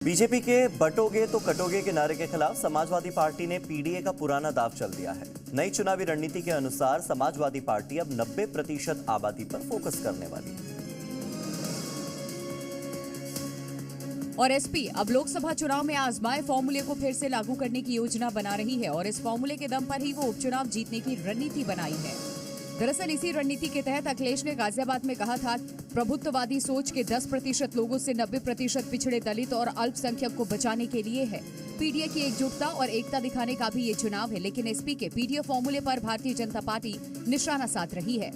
BJP के बटोगे तो कटोगे के नारे के खिलाफ समाजवादी पार्टी ने पीडीए का पुराना दांव चल दिया है। नई चुनावी रणनीति के अनुसार समाजवादी पार्टी अब 90% आबादी पर फोकस करने वाली है। और एसपी अब लोकसभा चुनाव में आजमाए फॉर्मूले को फिर से लागू करने की योजना बना रही है और इस फॉर्मूले के दम पर ही वो उपचुनाव जीतने की रणनीति बनाई है। दरअसल इसी रणनीति के तहत अखिलेश ने गाजियाबाद में कहा था, प्रभुत्ववादी सोच के 10% लोगों से 90% पिछड़े दलित और अल्पसंख्यक को बचाने के लिए है। पीडीए की एकजुटता और एकता दिखाने का भी ये चुनाव है, लेकिन एसपी के पीडीए फॉर्मूले पर भारतीय जनता पार्टी निशाना साध रही है।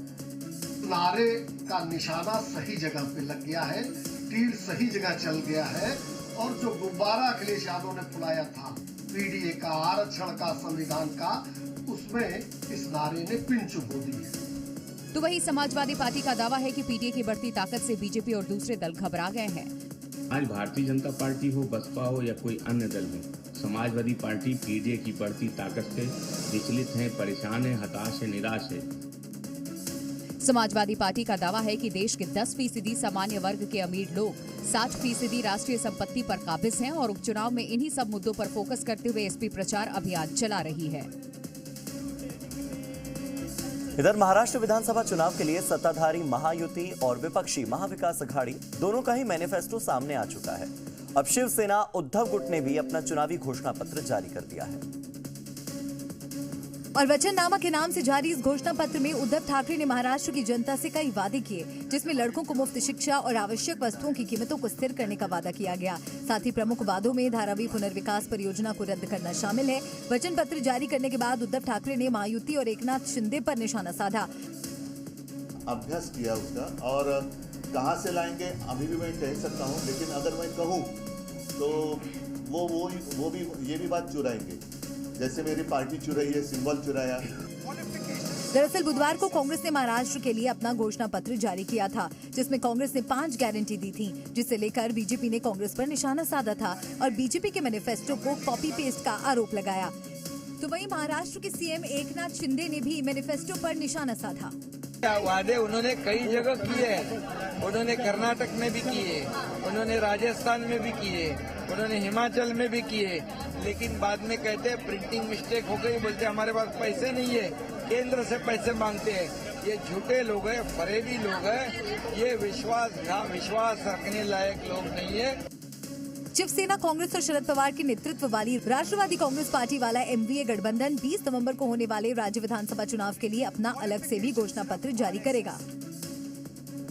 नारे का निशाना सही जगह पे लग गया है, तीर सही जगह चल गया है और जो गुब्बारा अखिलेश यादव ने फुलाया था पीडीए का, आरक्षण का, संविधान का, उसमें इस नारे ने पिन चुभो दी है। तो वही समाजवादी पार्टी का दावा है कि पीडीए की बढ़ती ताकत से बीजेपी और दूसरे दल घबरा गए हैं। आज भारतीय जनता पार्टी हो, बसपा हो या कोई अन्य दल हो, समाजवादी पार्टी पीडीए की बढ़ती ताकत से विचलित है, परेशान है, हताश है, निराश है। समाजवादी पार्टी का दावा है कि देश के 10% सामान्य वर्ग के अमीर लोग 60% राष्ट्रीय संपत्ति पर काबिज हैं और उपचुनाव में इन्हीं सब मुद्दों पर फोकस करते हुए एसपी प्रचार अभियान चला रही है। इधर महाराष्ट्र विधानसभा चुनाव के लिए सत्ताधारी महायुति और विपक्षी महाविकास अघाड़ी दोनों का ही मैनिफेस्टो सामने आ चुका है। अब शिवसेना उद्धव गुट ने भी अपना चुनावी घोषणा पत्र जारी कर दिया है और वचननामा के नाम से जारी इस घोषणा पत्र में उद्धव ठाकरे ने महाराष्ट्र की जनता से कई वादे किए, जिसमें लड़कों को मुफ्त शिक्षा और आवश्यक वस्तुओं की कीमतों को स्थिर करने का वादा किया गया। साथ ही प्रमुख वादों में धारावी पुनर्विकास परियोजना को रद्द करना शामिल है। वचन पत्र जारी करने के बाद उद्धव ठाकरे ने महायुति और एकनाथ शिंदे पर निशाना साधा। अभ्यास किया उसका और कहाँ से लाएंगे अभी भी मैं कह सकता हूँ, लेकिन अगर मैं कहूँ तो वो भी ये भी बात चुराएंगे, जैसे मेरी पार्टी चुराई है, सिंबल चुराया। दरअसल बुधवार को कांग्रेस ने महाराष्ट्र के लिए अपना घोषणा पत्र जारी किया था, जिसमें कांग्रेस ने 5 गारंटी दी थी, जिसे लेकर बीजेपी ने कांग्रेस पर निशाना साधा था और बीजेपी के मैनिफेस्टो को कॉपी पेस्ट का आरोप लगाया। तो वहीं महाराष्ट्र के सीएम एकनाथ शिंदे ने भी मैनिफेस्टो पर निशाना साधा। वादे उन्होंने कई जगह किए, उन्होंने कर्नाटक में भी किए, उन्होंने राजस्थान में भी किए, उन्होंने हिमाचल में भी किए, लेकिन बाद में कहते हैं प्रिंटिंग मिस्टेक हो गई, बोलते हमारे पास पैसे नहीं है, केंद्र से पैसे मांगते हैं। ये झूठे लोग हैं, फरेबी लोग हैं, ये विश्वास रखने लायक लोग नहीं है। शिवसेना, कांग्रेस और शरद पवार के नेतृत्व वाली राष्ट्रवादी कांग्रेस पार्टी वाला एमवीए गठबंधन 20 नवंबर को होने वाले राज्य विधानसभा चुनाव के लिए अपना अलग से भी घोषणा पत्र जारी करेगा।